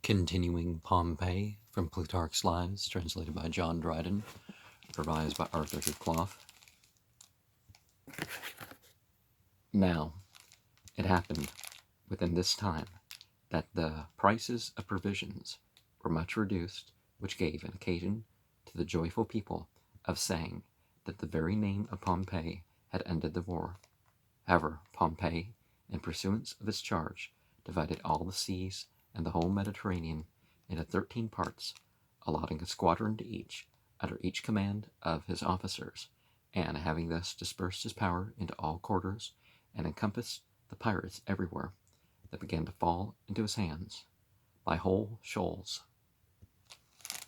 Continuing Pompey from Plutarch's Lives, translated by John Dryden, revised by Hugh Clough. Now, it happened within this time that the prices of provisions were much reduced, which gave an occasion to the joyful people of saying that the very name of Pompey had ended the war. However, Pompey, in pursuance of his charge, divided all the seas and the whole Mediterranean into 13 parts, allotting a squadron to each, under each command of his officers, and having thus dispersed his power into all quarters, and encompassed the pirates everywhere that began to fall into his hands, by whole shoals,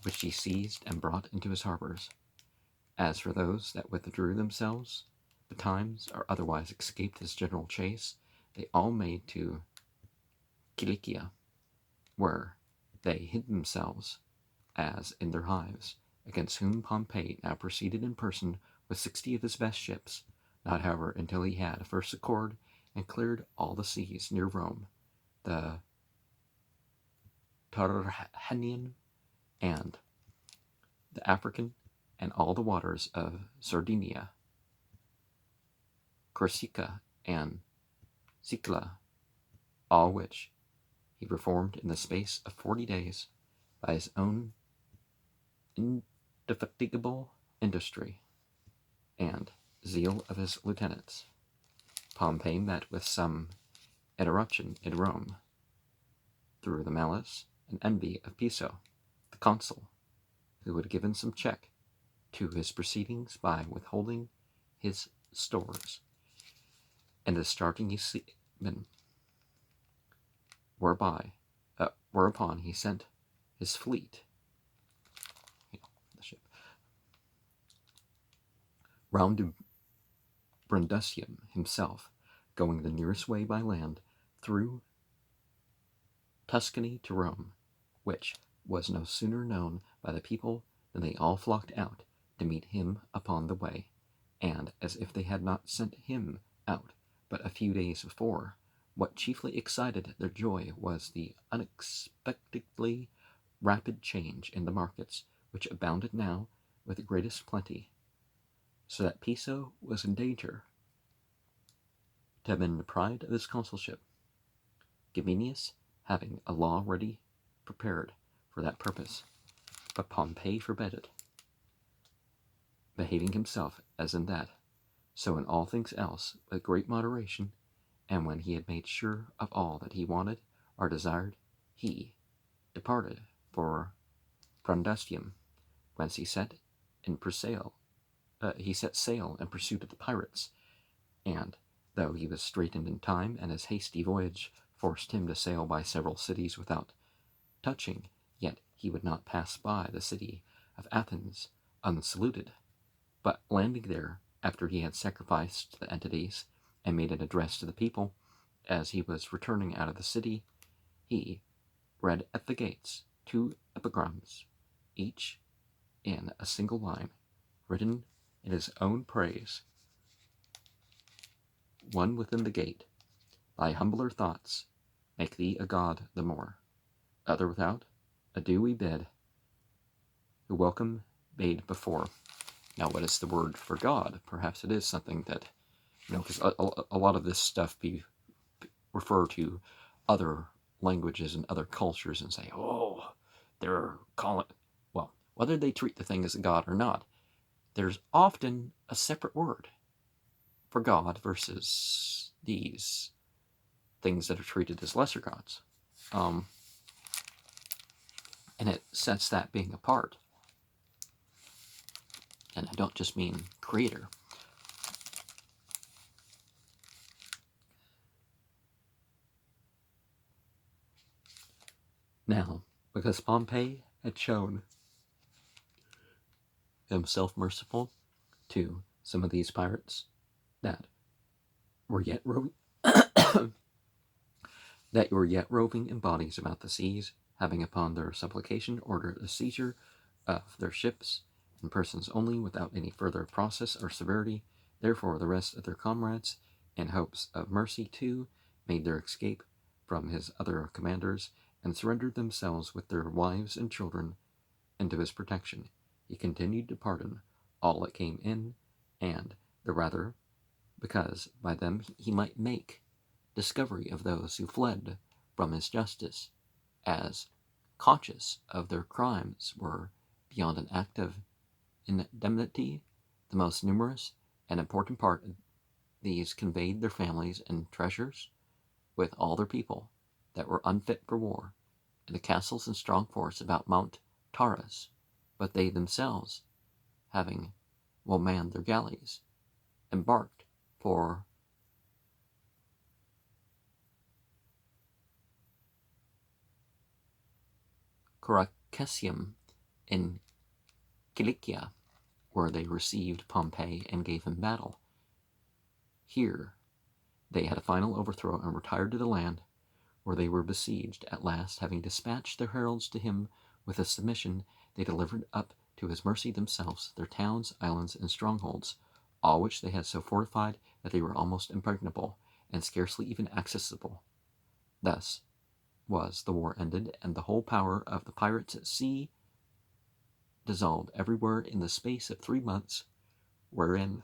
which he seized and brought into his harbors. As for those that withdrew themselves betimes or otherwise escaped his general chase, they all made to Cilicia, where they hid themselves as in their hives, against whom Pompey now proceeded in person with 60 of his best ships, not however until he had first succored and cleared all the seas near Rome, the Tyrrhenian and the African, and all the waters of Sardinia, Corsica, and Sicily, all which he performed in the space of 40 days by his own indefatigable industry and zeal of his lieutenants. Pompey met with some interruption in Rome through the malice and envy of Piso, the consul, who had given some check to his proceedings by withholding his stores and discharging his seamen, whereupon he sent his fleet, the ship, round to Brundusium himself, going the nearest way by land through Tuscany to Rome, which was no sooner known by the people than they all flocked out to meet him upon the way, and as if they had not sent him out but a few days before. What chiefly excited their joy was the unexpectedly rapid change in the markets, which abounded now with the greatest plenty, so that Piso was in danger to have been deprived of his consulship, Gabinius having a law ready prepared for that purpose, but Pompey forbade it, behaving himself as in that, so in all things else with great moderation. And when he had made sure of all that he wanted or desired, he departed for Brundusium, whence he set sail in pursuit of the pirates. And though he was straitened in time, and his hasty voyage forced him to sail by several cities without touching, yet he would not pass by the city of Athens unsaluted, but landing there after he had sacrificed to the entities and made an address to the people, as he was returning out of the city, he read at the gates 2 epigrams, each in a single line, written in his own praise. One within the gate, thy humbler thoughts make thee a god the more. Other without, adieu we bid, who welcome bade before. Now, what is the word for God? Perhaps it is something that, because a lot of this stuff refer to other languages and other cultures and say, oh, they're calling, well, whether they treat the thing as a god or not, there's often a separate word for God versus these things that are treated as lesser gods. And it sets that being apart. And I don't just mean creator. Now, because Pompey had shown himself merciful to some of these pirates that were yet roving in bodies about the seas, having upon their supplication ordered the seizure of their ships and persons only, without any further process or severity. Therefore the rest of their comrades, in hopes of mercy too, made their escape from his other commanders, and surrendered themselves with their wives and children into his protection. He continued to pardon all that came in, and the rather because by them he might make discovery of those who fled from his justice, as conscious of their crimes were beyond an act of indemnity. The most numerous and important part of these conveyed their families and treasures, with all their people that were unfit for war, in the castles and strong forts about Mount Taurus, but they themselves, having well manned their galleys, embarked for Coracesium in Cilicia, where they received Pompey and gave him battle. Here they had a final overthrow and retired to the land, where they were besieged. At last, having dispatched their heralds to him with a submission, they delivered up to his mercy themselves, their towns, islands, and strongholds, all which they had so fortified that they were almost impregnable, and scarcely even accessible. Thus was the war ended, and the whole power of the pirates at sea dissolved everywhere in the space of 3 months, wherein,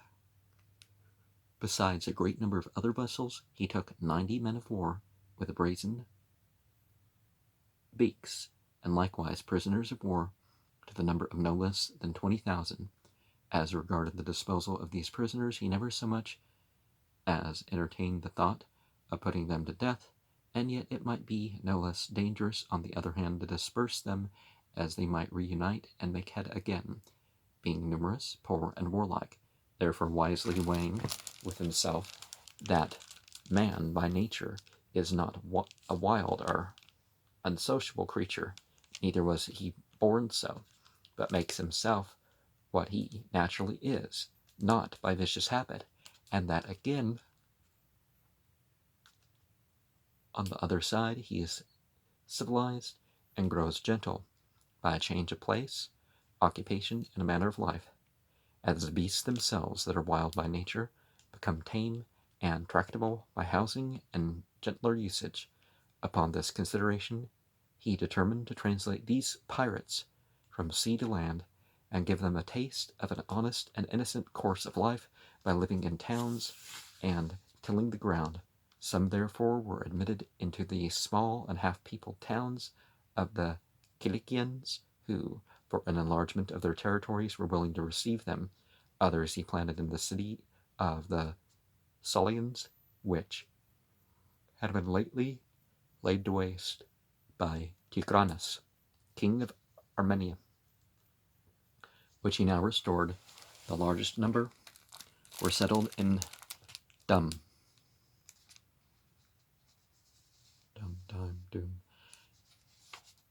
besides a great number of other vessels, he took 90 men of war with brazen beaks, and likewise prisoners of war to the number of no less than 20,000. As regarded the disposal of these prisoners, he never so much as entertained the thought of putting them to death, and yet it might be no less dangerous, on the other hand, to disperse them, as they might reunite and make head again, being numerous, poor, and warlike, therefore wisely weighing with himself that man by nature is not a wild or unsociable creature, neither was he born so, but makes himself what he naturally is, not by vicious habit, and that again, on the other side, he is civilized and grows gentle by a change of place, occupation, and a manner of life, as the beasts themselves that are wild by nature become tame and tractable by housing and gentler usage. Upon this consideration, he determined to translate these pirates from sea to land, and give them a taste of an honest and innocent course of life by living in towns and tilling the ground. Some therefore were admitted into the small and half-peopled towns of the Cilicians, who, for an enlargement of their territories, were willing to receive them. Others he planted in the city of the Saulians, which had been lately laid to waste by Tigranes, king of Armenia, which he now restored. The largest number were settled in Dum,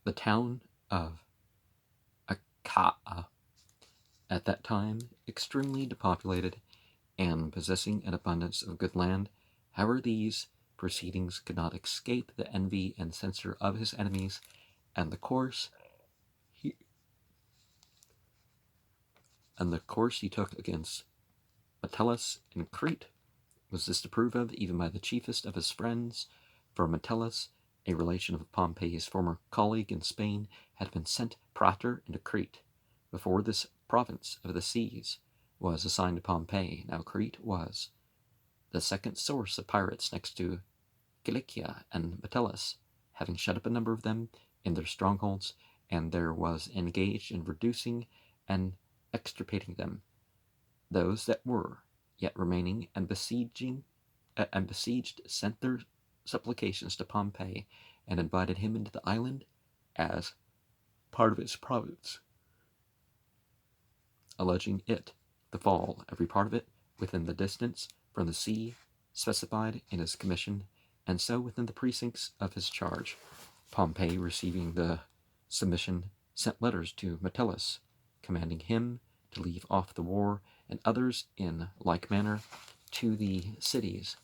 the town of Achaia, at that time extremely depopulated and possessing an abundance of good land. However, these proceedings could not escape the envy and censure of his enemies, and the course he took against Metellus in Crete was disapproved of even by the chiefest of his friends, for Metellus, a relation of Pompey's former colleague in Spain, had been sent praetor into Crete, before this province of the seas was assigned to Pompey. Now Crete was the second source of pirates next to Cilicia, and Metellus, having shut up a number of them in their strongholds, and there was engaged in reducing and extirpating them. Those that were yet remaining and besieged sent their supplications to Pompey, and invited him into the island as part of its province, alleging it to fall, every part of it, within the distance from the sea specified in his commission, and so within the precincts of his charge. Pompey, receiving the submission, sent letters to Metellus, commanding him to leave off the war, and others in like manner to the cities,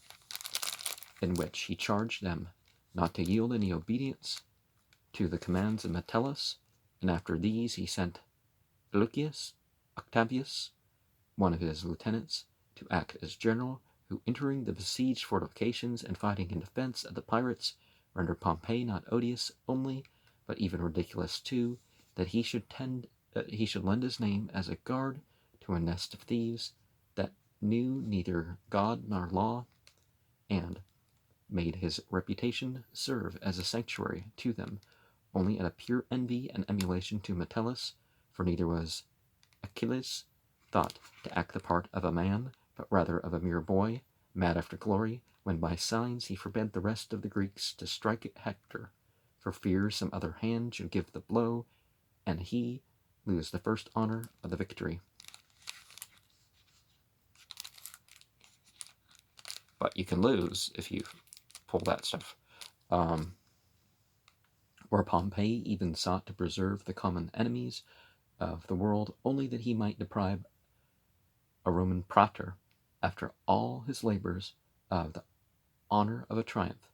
in which he charged them not to yield any obedience to the commands of Metellus. And after these he sent Lucius Octavius, one of his lieutenants, to act as general, who, entering the besieged fortifications and fighting in defense of the pirates, rendered Pompey not odious only, but even ridiculous too, that he should lend his name as a guard to a nest of thieves that knew neither God nor law, and made his reputation serve as a sanctuary to them, only out of pure envy and emulation to Metellus, for neither was Achilles thought to act the part of a man, but rather of a mere boy, mad after glory, when by signs he forbade the rest of the Greeks to strike at Hector, for fear some other hand should give the blow, and he lose the first honor of the victory. But you can lose if you pull that stuff. Where Pompey even sought to preserve the common enemies of the world, only that he might deprive a Roman praetor, after all his labors, of the honor of a triumph.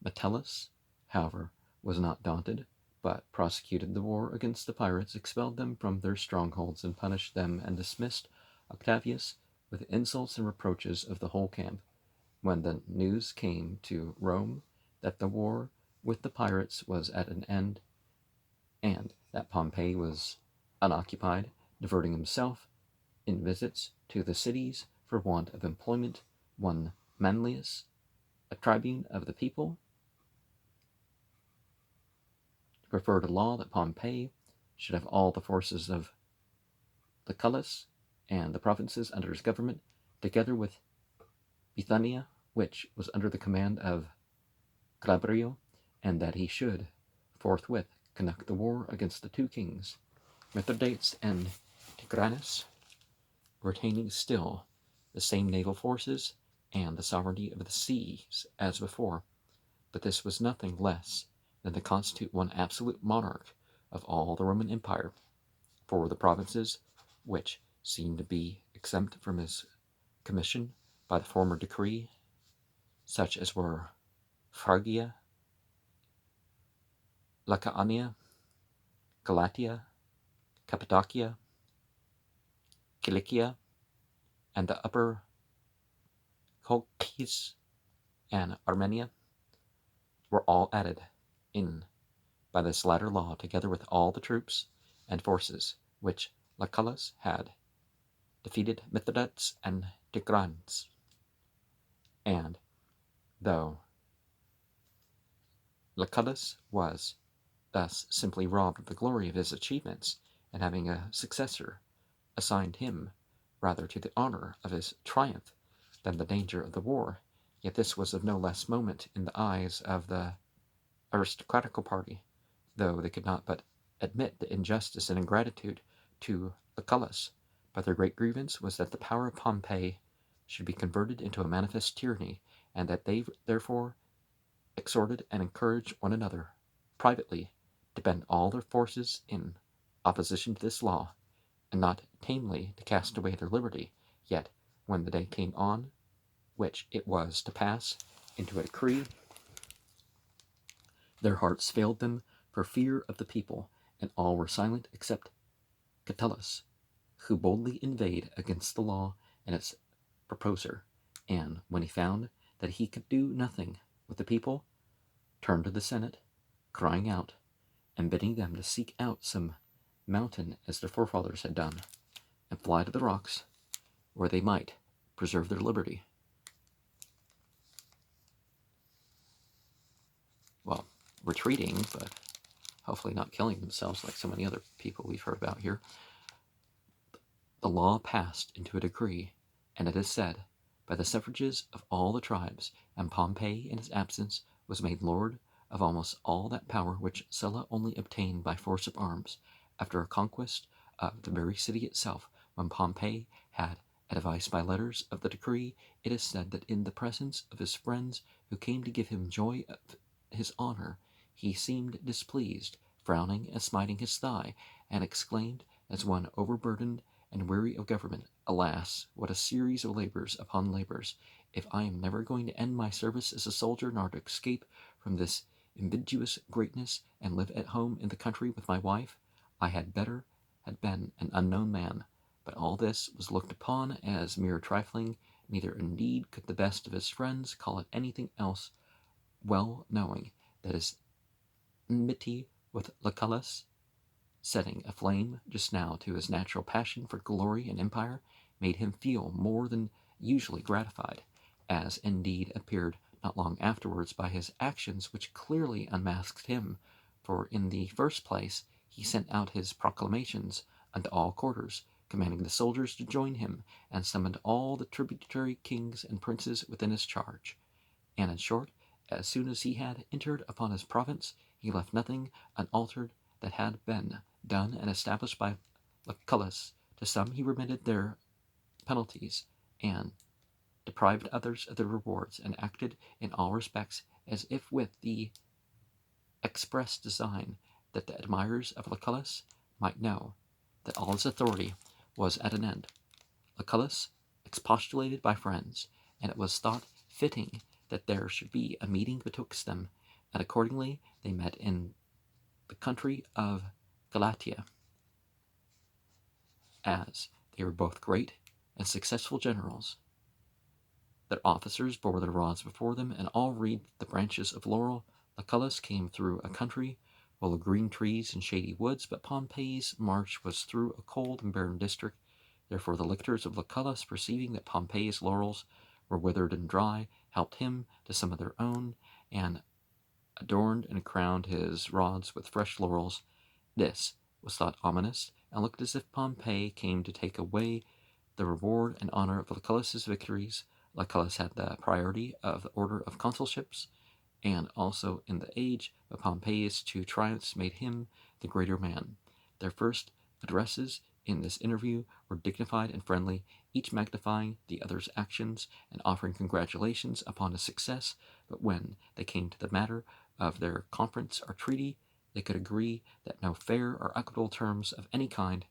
Metellus, however, was not daunted, but prosecuted the war against the pirates, expelled them from their strongholds, and punished them, and dismissed Octavius with insults and reproaches of the whole camp. When the news came to Rome that the war with the pirates was at an end, and that Pompey was unoccupied, diverting himself in visits to the cities for want of employment, one Manlius, a tribune of the people, preferred a law that Pompey should have all the forces of Lucullus and the provinces under his government, together with Bithynia, which was under the command of Calabrio, and that he should forthwith conduct the war against the two kings, Mithridates and Tigranes, retaining still the same naval forces and the sovereignty of the seas as before. But this was nothing less than to constitute one absolute monarch of all the Roman Empire, for the provinces which seemed to be exempt from his commission by the former decree, such as were Phrygia, Lacaonia, Galatia, Cappadocia, Cilicia, and the upper Colchis and Armenia, were all added in by this latter law, together with all the troops and forces which Lucullus had defeated Mithridates and Tigranes. And though Lucullus was thus simply robbed of the glory of his achievements, and having a successor assigned him rather to the honor of his triumph than the danger of the war, yet this was of no less moment in the eyes of the aristocratical party, though they could not but admit the injustice and ingratitude to Lucullus. But their great grievance was that the power of Pompey should be converted into a manifest tyranny, and that they therefore exhorted and encouraged one another privately to bend all their forces in opposition to this law, and not tamely to cast away their liberty. Yet, when the day came on which it was to pass into a decree, their hearts failed them for fear of the people, and all were silent except Catullus, who boldly inveighed against the law and its proposer, and when he found that he could do nothing with the people, turned to the Senate, crying out, and bidding them to seek out some mountain as their forefathers had done, and fly to the rocks, where they might preserve their liberty. Well, retreating, but hopefully not killing themselves like so many other people we've heard about here. The law passed into a decree, and it is said, by the suffrages of all the tribes, and Pompey in his absence was made lord of almost all that power which Sulla only obtained by force of arms, after a conquest of the very city itself. When Pompey had advised by letters of the decree, it is said that in the presence of his friends who came to give him joy of his honor, he seemed displeased, frowning and smiting his thigh, and exclaimed, as one overburdened and weary of government, "Alas, what a series of labors upon labors! If I am never going to end my service as a soldier, nor to escape from this invidious greatness, and live at home in the country with my wife, I had better had been an unknown man." But all this was looked upon as mere trifling, neither indeed could the best of his friends call it anything else, well knowing that his enmity with Lucullus, setting a flame just now to his natural passion for glory and empire, made him feel more than usually gratified, as indeed appeared not long afterwards by his actions, which clearly unmasked him, for in the first place he sent out his proclamations unto all quarters, commanding the soldiers to join him, and summoned all the tributary kings and princes within his charge. And in short, as soon as he had entered upon his province, he left nothing unaltered that had been done and established by Lucullus. To some he remitted their penalties, and deprived others of their rewards, and acted in all respects as if with the express design that the admirers of Lucullus might know that all his authority was at an end. Lucullus expostulated by friends, and it was thought fitting that there should be a meeting betwixt them, and accordingly they met in the country of Galatia. As they were both great and successful generals, their officers bore their rods before them, and all wreathed the branches of laurel. Lucullus came through a country full of green trees and shady woods, but Pompey's march was through a cold and barren district. Therefore the lictors of Lucullus, perceiving that Pompey's laurels were withered and dry, helped him to some of their own, and adorned and crowned his rods with fresh laurels. This was thought ominous, and looked as if Pompey came to take away the reward and honor of Lucullus's victories. Lucullus had the priority of the order of consulships, and also in the age of Pompey's two triumphs made him the greater man. Their first addresses in this interview were dignified and friendly, each magnifying the other's actions and offering congratulations upon his success, but when they came to the matter of their conference or treaty, they could agree that no fair or equitable terms of any kind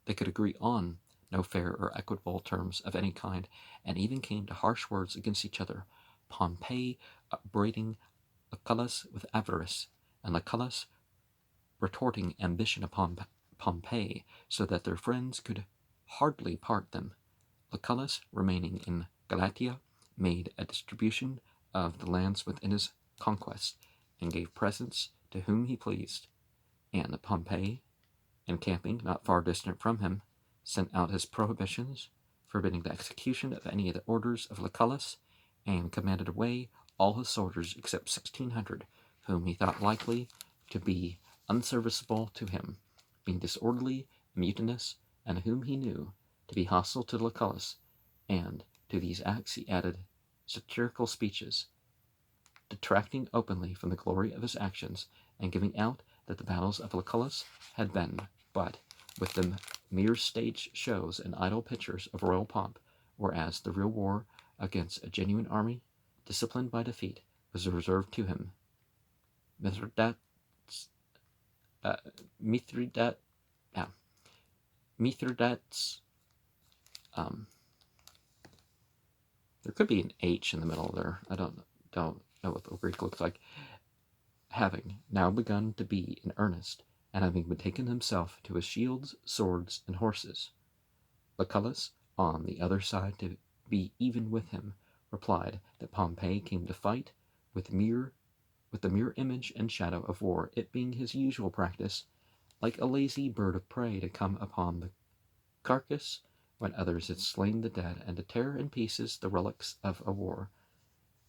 They could agree on no fair or equitable terms of any kind, and even came to harsh words against each other, Pompey upbraiding Lucullus with avarice, and Lucullus retorting ambition upon Pompey, so that their friends could hardly part them. Lucullus, remaining in Galatia, made a distribution of the lands within his conquest, and gave presents to whom he pleased, and Pompey, encamping not far distant from him, sent out his prohibitions, forbidding the execution of any of the orders of Lucullus, and commanded away all his soldiers except 1,600, whom he thought likely to be unserviceable to him, being disorderly, mutinous, and whom he knew to be hostile to Lucullus. And to these acts he added satirical speeches, detracting openly from the glory of his actions, and giving out that the battles of Lucullus had been but with the mere stage shows and idle pictures of royal pomp, whereas the real war against a genuine army, disciplined by defeat, was reserved to him. Mithridates, there could be an H in the middle there. I don't know what the Greek looks like. Having now begun to be in earnest, and having betaken himself to his shields, swords, and horses, Lucullus, on the other side to be even with him, replied that Pompey came to fight with the mere image and shadow of war, it being his usual practice, like a lazy bird of prey, to come upon the carcass when others had slain the dead, and to tear in pieces the relics of a war.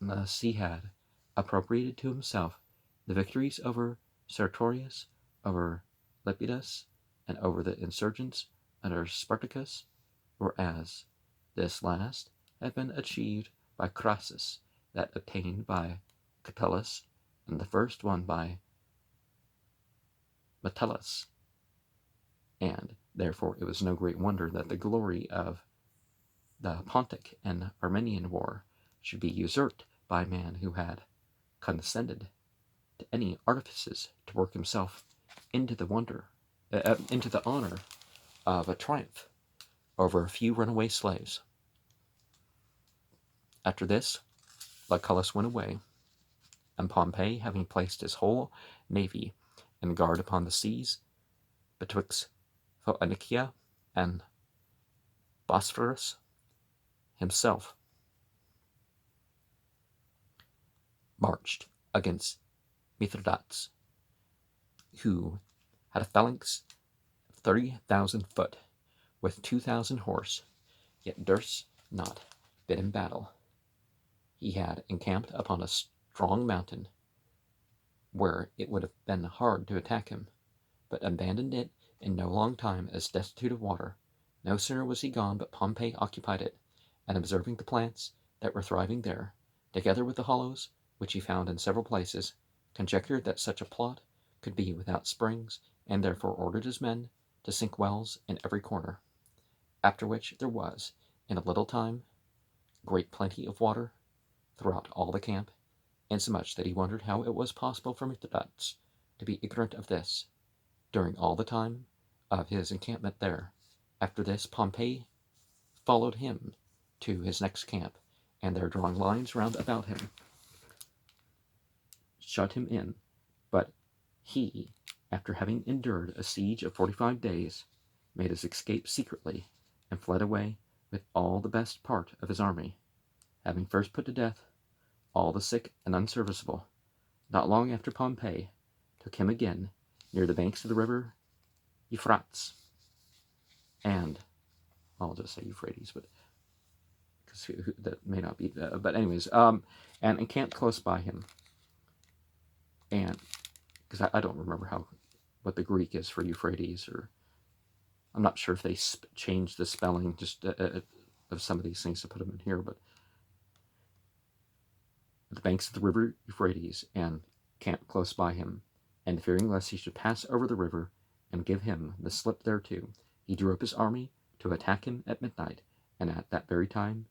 Thus he had appropriated to himself the victories over Sertorius, over Lepidus, and over the insurgents under Spartacus, whereas this last had been achieved by Crassus, that obtained by Catullus, and the first won by Metellus. And therefore it was no great wonder that the glory of the Pontic and Armenian war should be usurped by a man who had condescended to any artifices to work himself into the honor of a triumph over a few runaway slaves. After this, Lucullus went away, and Pompey, having placed his whole navy in guard upon the seas betwixt Phoenicia and Bosphorus, himself marched against Mithridates, who had a phalanx of 30,000 foot, with 2,000 horse, yet durst not bid him battle. He had encamped upon a strong mountain, where it would have been hard to attack him, but abandoned it in no long time as destitute of water. No sooner was he gone but Pompey occupied it, and observing the plants that were thriving there, together with the hollows which he found in several places, conjectured that such a plot could be without springs, and therefore ordered his men to sink wells in every corner. After which there was, in a little time, great plenty of water throughout all the camp, insomuch that he wondered how it was possible for Mithridates to be ignorant of this during all the time of his encampment there. After this, Pompey followed him to his next camp, and there, drawing lines round about him, shut him in. But he, after having endured a siege of 45 days, made his escape secretly, and fled away with all the best part of his army, having first put to death all the sick and unserviceable. Not long after, Pompey took him again near the banks of the river Euphrates, and I'll just say Euphrates, but because that may not be, but anyways, and encamped close by him, and because I don't remember what the Greek is for Euphrates, or I'm not sure if they changed the spelling just of some of these things to put them in here, but the banks of the river Euphrates, and camped close by him, and fearing lest he should pass over the river and give him the slip thereto, he drew up his army to attack him at midnight, and at that very time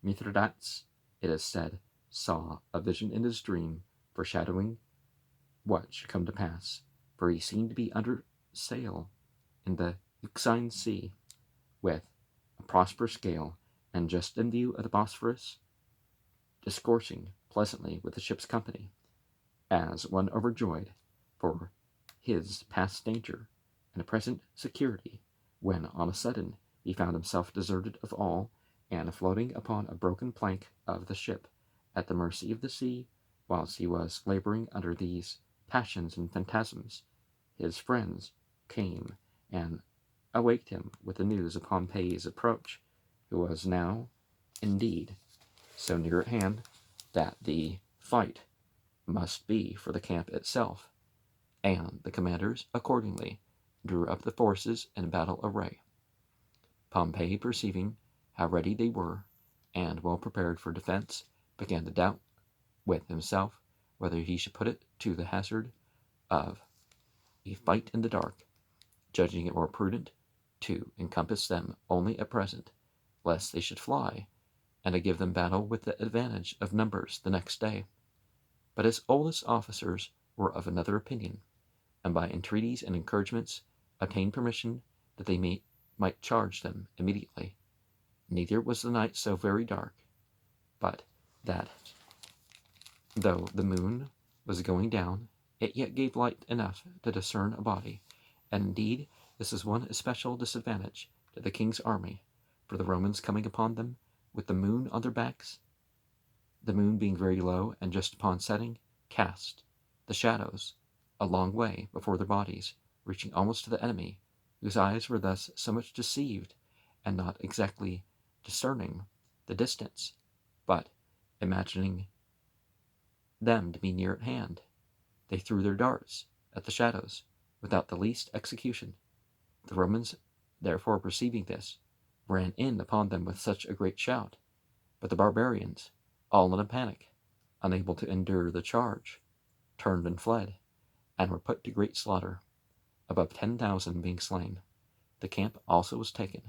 Mithridates, it is said, saw a vision in his dream foreshadowing what should come to pass, for he seemed to be under sail in the Euxine Sea, with a prosperous gale, and just in view of the Bosphorus, discoursing pleasantly with the ship's company, as one overjoyed for his past danger and present security, when on a sudden he found himself deserted of all, and floating upon a broken plank of the ship, at the mercy of the sea. Whilst he was laboring under these passions and phantasms, his friends came and awaked him with the news of Pompey's approach, who was now, indeed, so near at hand that the fight must be for the camp itself, and the commanders accordingly drew up the forces in battle array. Pompey, perceiving how ready they were, and well prepared for defense, began to doubt with himself whether he should put it to the hazard of a fight in the dark, judging it more prudent to encompass them only at present, lest they should fly, and to give them battle with the advantage of numbers the next day. But his oldest officers were of another opinion, and by entreaties and encouragements obtained permission that they might charge them immediately. Neither was the night so very dark, but that, though the moon was going down, it yet gave light enough to discern a body, and indeed this is one especial disadvantage to the king's army, for the Romans coming upon them with the moon on their backs, the moon being very low and just upon setting, cast the shadows a long way before their bodies, reaching almost to the enemy, whose eyes were thus so much deceived, and not exactly discerning the distance, but imagining them to be near at hand, they threw their darts at the shadows without the least execution. The Romans, therefore, perceiving this, ran in upon them with such a great shout, but the barbarians, all in a panic, unable to endure the charge, turned and fled, and were put to great slaughter, above 10,000 being slain. The camp also was taken,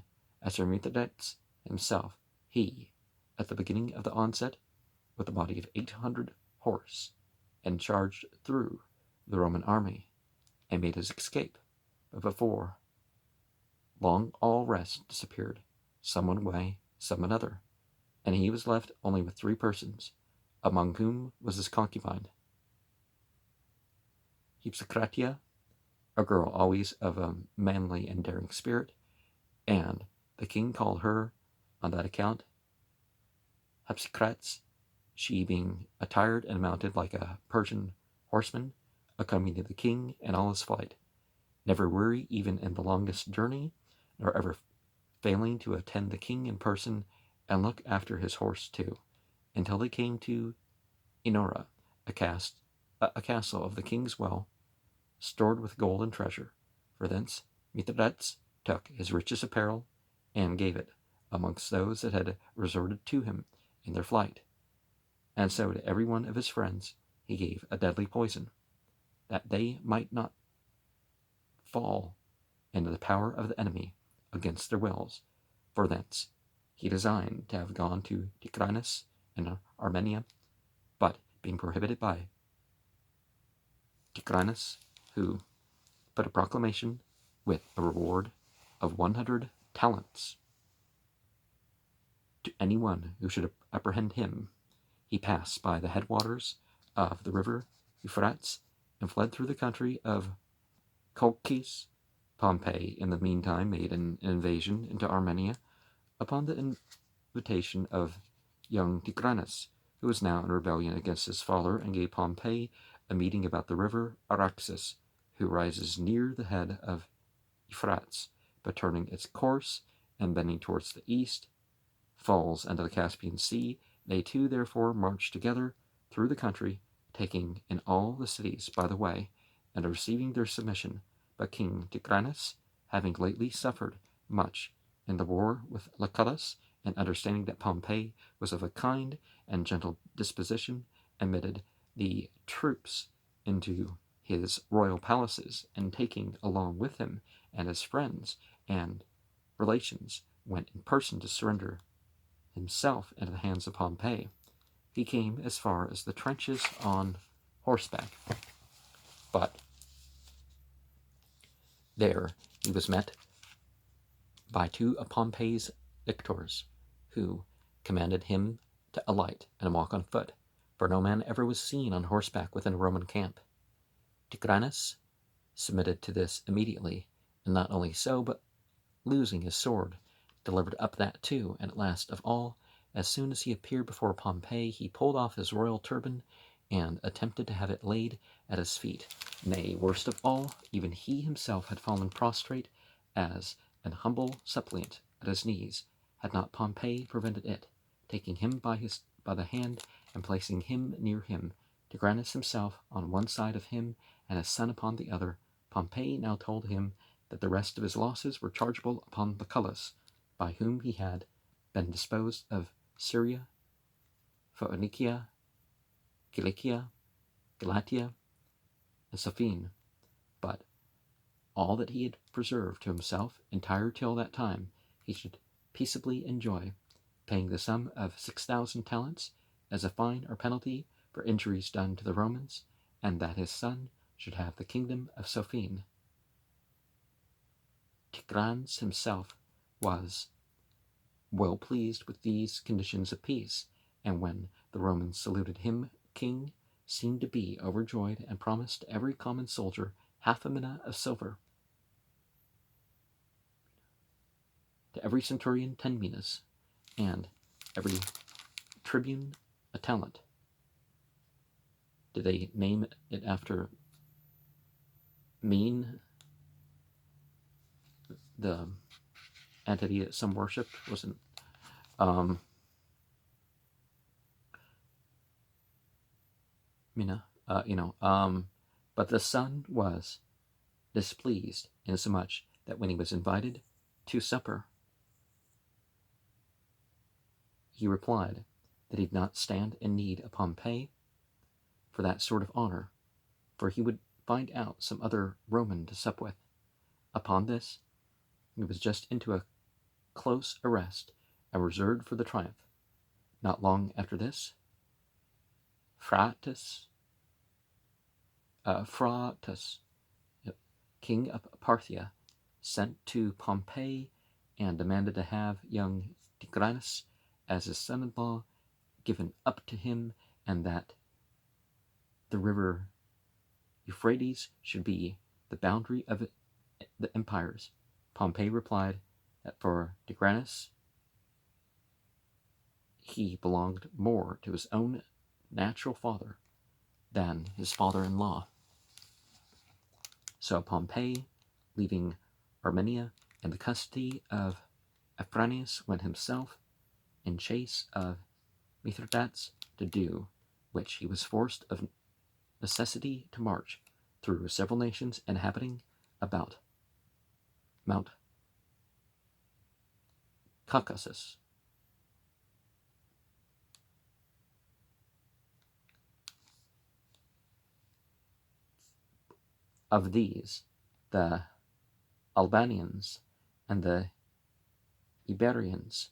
as for Mithridates himself, he, at the beginning of the onset, with a body of 800 horse, and charged through the Roman army, and made his escape, but before long all rest disappeared, some one way, some another, and he was left only with 3 persons, among whom was his concubine, Hypsicratia, a girl always of a manly and daring spirit, and the king called her, on that account, Hypsicrates. she being attired and mounted like a Persian horseman, accompanied the king in all his flight, never weary even in the longest journey, nor ever failing to attend the king in person and look after his horse too, until they came to Enora, a castle of the king's well, stored with gold and treasure. For thence Mithridates took his richest apparel and gave it amongst those that had resorted to him in their flight. And so to every one of his friends he gave a deadly poison, that they might not fall into the power of the enemy against their wills. For thence he designed to have gone to Tyrannus in Armenia, but being prohibited by Tyrannus, who put a proclamation with a reward of 100 talents to anyone who should apprehend him, he passed by the headwaters of the river Euphrates and fled through the country of Colchis. Pompey, in the meantime, made an invasion into Armenia upon the invitation of young Tyrannus, who was now in rebellion against his father, and gave Pompey a meeting about the river Araxes, who rises near the head of Euphrates, but turning its course and bending towards the east, falls into the Caspian Sea. They two therefore marched together through the country, taking in all the cities by the way, and receiving their submission. But King Tyrannus, having lately suffered much in the war with Lucullus, and understanding that Pompey was of a kind and gentle disposition, admitted the troops into his royal palaces, and taking along with him and his friends and relations, went in person to surrender himself into the hands of Pompey. He came as far as the trenches on horseback, but there he was met by two of Pompey's lictors, who commanded him to alight and walk on foot, for no man ever was seen on horseback within a Roman camp. Tyrannus submitted to this immediately, and not only so, but losing his sword, delivered up that too, and at last of all, as soon as he appeared before Pompey, he pulled off his royal turban and attempted to have it laid at his feet. Nay, worst of all, even he himself had fallen prostrate as an humble suppliant at his knees, had not Pompey prevented it, taking him by the hand and placing him near him, Tyrannus himself on one side of him and his son upon the other. Pompey now told him that the rest of his losses were chargeable upon Lucullus, by whom he had been disposed of Syria, Phoenicia, Cilicia, Galatia, and Sophene, but all that he had preserved to himself entire till that time he should peaceably enjoy, paying the sum of 6,000 talents as a fine or penalty for injuries done to the Romans, and that his son should have the kingdom of Sophene. Tyrannus himself was well pleased with these conditions of peace, and when the Romans saluted him king, seemed to be overjoyed, and promised to every common soldier half a mina of silver, to every centurion 10 minas, and every tribune a talent. Did they name it after Mene, the entity that some worshipped? Wasn't Mina, but the son was displeased insomuch that when he was invited to supper, he replied that he did not stand in need of Pompey for that sort of honor, for he would find out some other Roman to sup with. Upon this, he was just into a close arrest and reserved for the triumph. Not long after this, Phraates, king of Parthia, sent to Pompey and demanded to have young Tyrannus as his son-in-law given up to him, and that the river Euphrates should be the boundary of the empires. Pompey replied that for Tyrannus he belonged more to his own natural father than his father-in-law. So Pompey, leaving Armenia in the custody of Afranius, went himself in chase of Mithridates to do which he was forced of necessity to march through several nations inhabiting about Mount Caucasus. Of these, the Albanians and the Iberians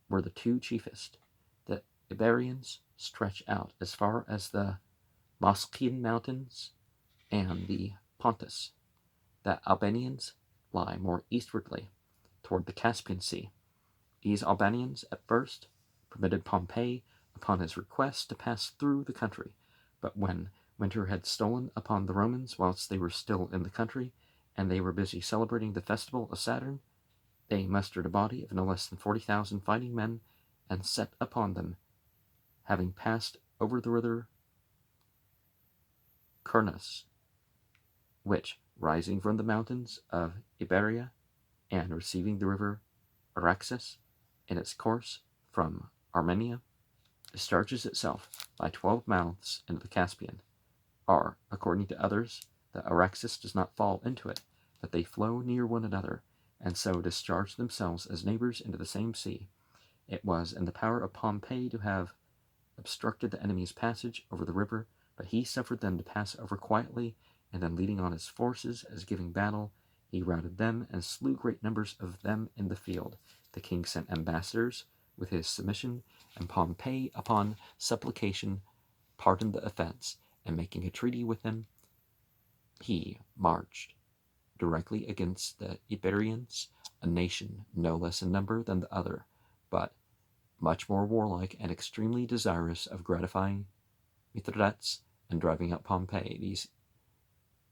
were the two chiefest. The Iberians stretch out as far as the Moschian Mountains and the Pontus. The Albanians lie more eastwardly, toward the Caspian Sea. These Albanians at first permitted Pompey, upon his request, to pass through the country, but when winter had stolen upon the Romans whilst they were still in the country, and they were busy celebrating the festival of Saturn, they mustered a body of no less than 40,000 fighting men, and set upon them, having passed over the river Cernus, which, rising from the mountains of Iberia, and receiving the river Araxes in its course from Armenia, discharges itself by 12 mouths into the Caspian, are, according to others, the Araxes does not fall into it, but they flow near one another, and so discharge themselves as neighbors into the same sea. It was in the power of Pompey to have obstructed the enemy's passage over the river, but he suffered them to pass over quietly, and then leading on his forces as giving battle, he routed them and slew great numbers of them in the field. The king sent ambassadors with his submission, and Pompey, upon supplication, pardoned the offense, and making a treaty with them, he marched directly against the Iberians, a nation no less in number than the other, but much more warlike and extremely desirous of gratifying Mithridates and driving out Pompey. These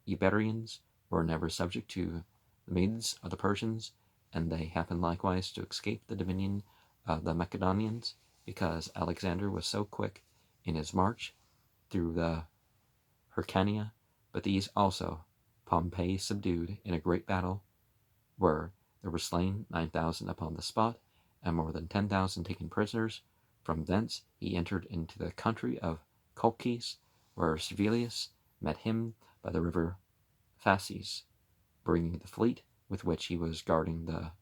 Iberians were never subject to the Medes or the Persians, and they happened likewise to escape the dominion of the Macedonians, because Alexander was so quick in his march through the Hyrcania. But these also Pompey subdued in a great battle, where there were slain 9,000 upon the spot, and more than 10,000 taken prisoners. From thence he entered into the country of Colchis, where Servilius met him by the river Phasis, bringing the fleet with which he was guarding the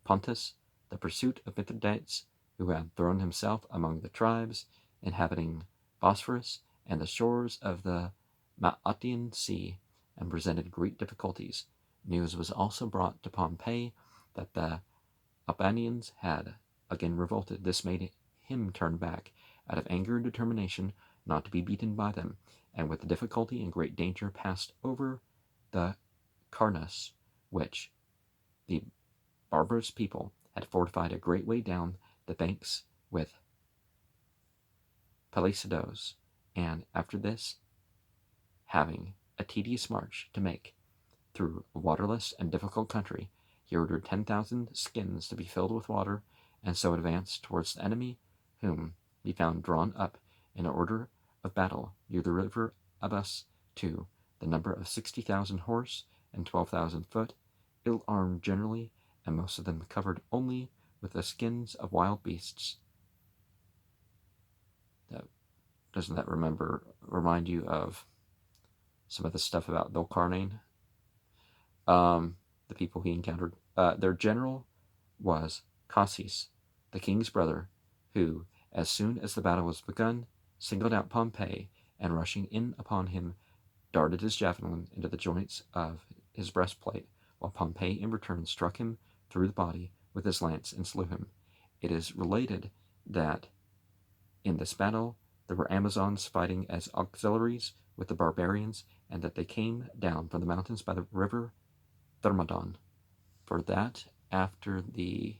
Pontus. The pursuit of Mithridates, who had thrown himself among the tribes inhabiting Bosphorus and the shores of the Maotian Sea, and presented great difficulties. News was also brought to Pompey that the Albanians had again revolted. This made him turn back, out of anger and determination not to be beaten by them, and with difficulty and great danger passed over the Cernus, which the barbarous people had fortified a great way down the banks with palisadoes, and after this, having a tedious march to make through a waterless and difficult country, he ordered 10,000 skins to be filled with water, and so advanced towards the enemy, whom he found drawn up in order of battle near the river Abas, to the number of 60,000 horse and 12,000 foot, ill-armed generally, and most of them covered only with the skins of wild beasts. Doesn't that remind you of some of the stuff about Dhul-Qarnayn? The people he encountered. Their general was Cassis, the king's brother, who, as soon as the battle was begun, singled out Pompey, and rushing in upon him, darted his javelin into the joints of his breastplate, while Pompey in return struck him through the body with his lance and slew him. It is related that in this battle there were Amazons fighting as auxiliaries with the barbarians, and that they came down from the mountains by the river Thermodon. For that, after the